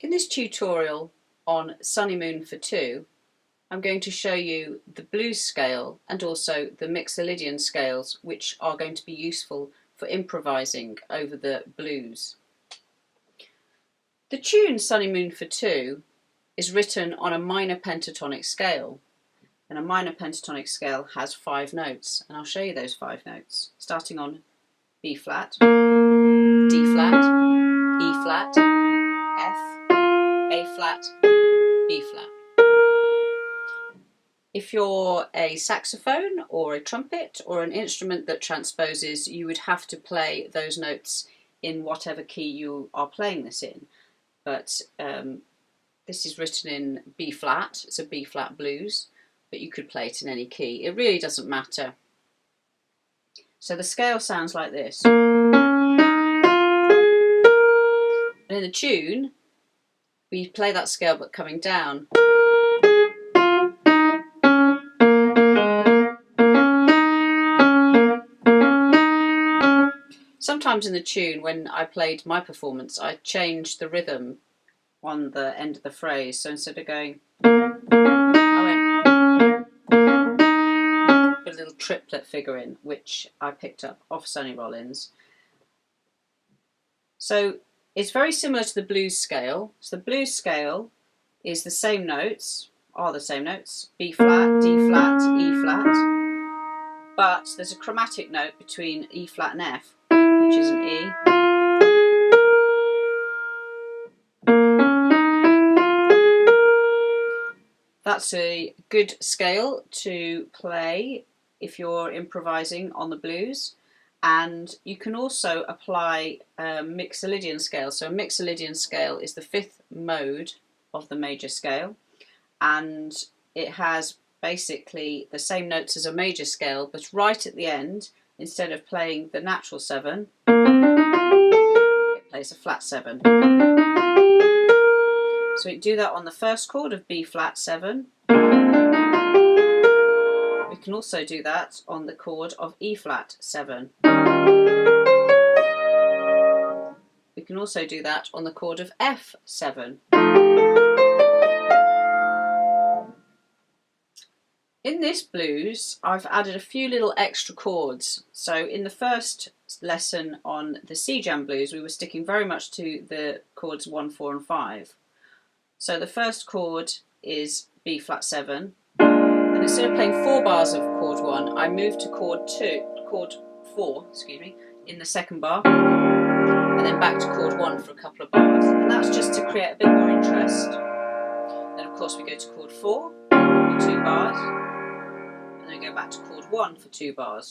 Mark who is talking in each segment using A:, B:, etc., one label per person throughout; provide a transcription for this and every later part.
A: In this tutorial on Sonnymoon For Two, I'm going to show you the blues scale and also the Mixolydian scales, which are going to be useful for improvising over the blues. The tune Sonnymoon For Two is written on a minor pentatonic scale, and a minor pentatonic scale has 5 notes, and I'll show you those 5 notes, starting on B flat, D flat, E flat, F, A flat, B flat. If you're a saxophone or a trumpet or an instrument that transposes, you would have to play those notes in whatever key you are playing this in. But this is written in B flat, it's a B flat blues, but you could play it in any key. It really doesn't matter. So the scale sounds like this. And in the tune, we play that scale but coming down. Sometimes in the tune, when I played my performance, I changed the rhythm on the end of the phrase. So instead of going, I went, put a little triplet figure in, which I picked up off Sonny Rollins. So it's very similar to the blues scale. So the blues scale is the same notes, B flat, D flat, E flat, but there's a chromatic note between E flat and F, which is an E. That's a good scale to play if you're improvising on the blues. And you can also apply a Mixolydian scale. So a Mixolydian scale is the 5th mode of the major scale, and it has basically the same notes as a major scale, but right at the end, instead of playing the natural 7, it plays a flat 7. So we can do that on the first chord of B flat 7. We can also do that on the chord of E flat 7. We can also do that on the chord of F 7. In this blues, I've added a few little extra chords. So in the first lesson on the C jam blues, we were sticking very much to the chords 1, 4 and 5. So the first chord is B flat 7, and instead of playing 4 bars of chord 1, I moved to chord 4, in the second bar, and then back to chord 1 for a couple of bars. And that's just to create a bit more interest. Then of course we go to chord 4 for 2 bars, and then we go back to chord 1 for 2 bars.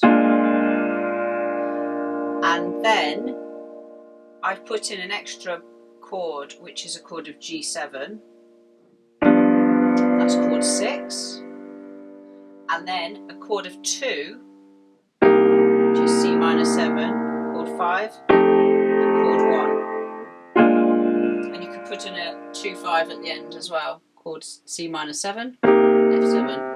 A: And then I've put in an extra chord, which is a chord of G7. That's chord 6. And then a chord of 2, which is C minor 7, chord 5, and chord 1. And you can put in a 2-5 at the end as well, chord C minor 7, F7.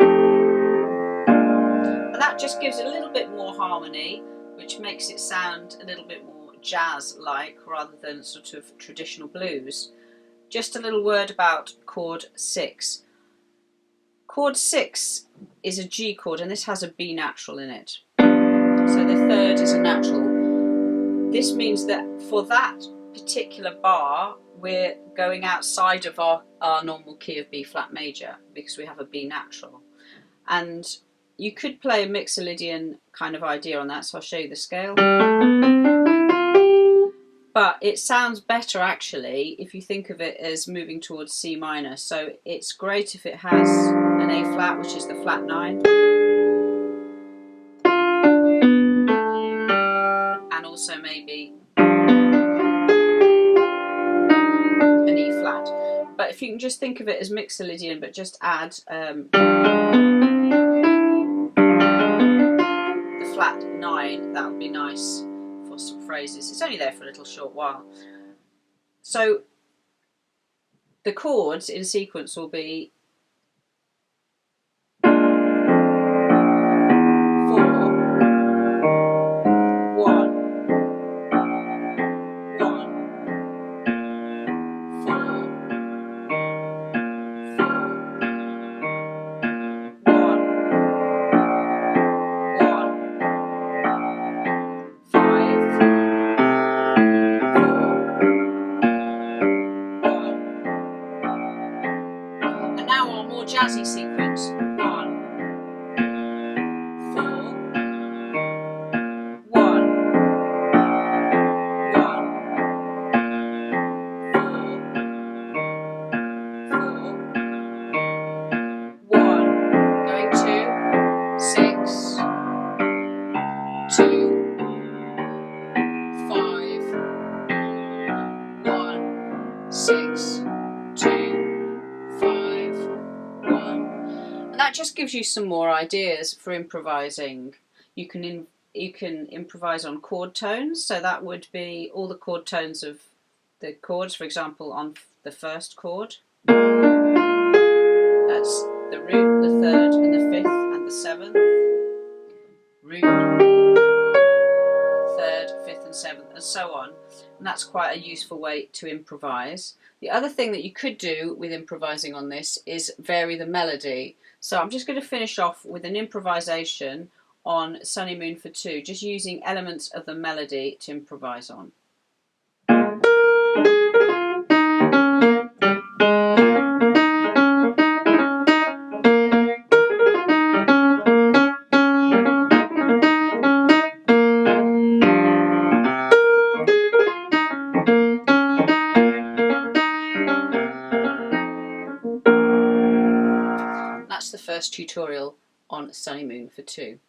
A: And that just gives it a little bit more harmony, which makes it sound a little bit more jazz-like rather than sort of traditional blues. Just a little word about chord 6. Chord 6 is a G chord, and this has a B natural in it. So the third is a natural. This means that for that particular bar, we're going outside of our normal key of B flat major because we have a B natural. And you could play a Mixolydian kind of idea on that, so I'll show you the scale. But it sounds better actually if you think of it as moving towards C minor. So it's great if it has an A flat, which is the flat 9. And also maybe an E flat. But if you can just think of it as Mixolydian, but just add the flat 9, that would be nice for some phrases. It's only there for a little short while. So the chords in sequence will be 4, 1, 1, 4, jazzy sequence. 1, 4, 1, 1, 4, 4, 1, going to 6, 2, 5, 1, 6, 2, 5, 1. And that just gives you some more ideas for improvising. You can improvise on chord tones, so that would be all the chord tones of the chords. For example, on the first chord, that's the root, the third, and the fifth, and the seventh. Root, third, fifth, and seventh, and so on. And that's quite a useful way to improvise. The other thing that you could do with improvising on this is vary the melody. So I'm just going to finish off with an improvisation on Sonnymoon For Two, just using elements of the melody to improvise on. That's the first tutorial on Sonnymoon For Two.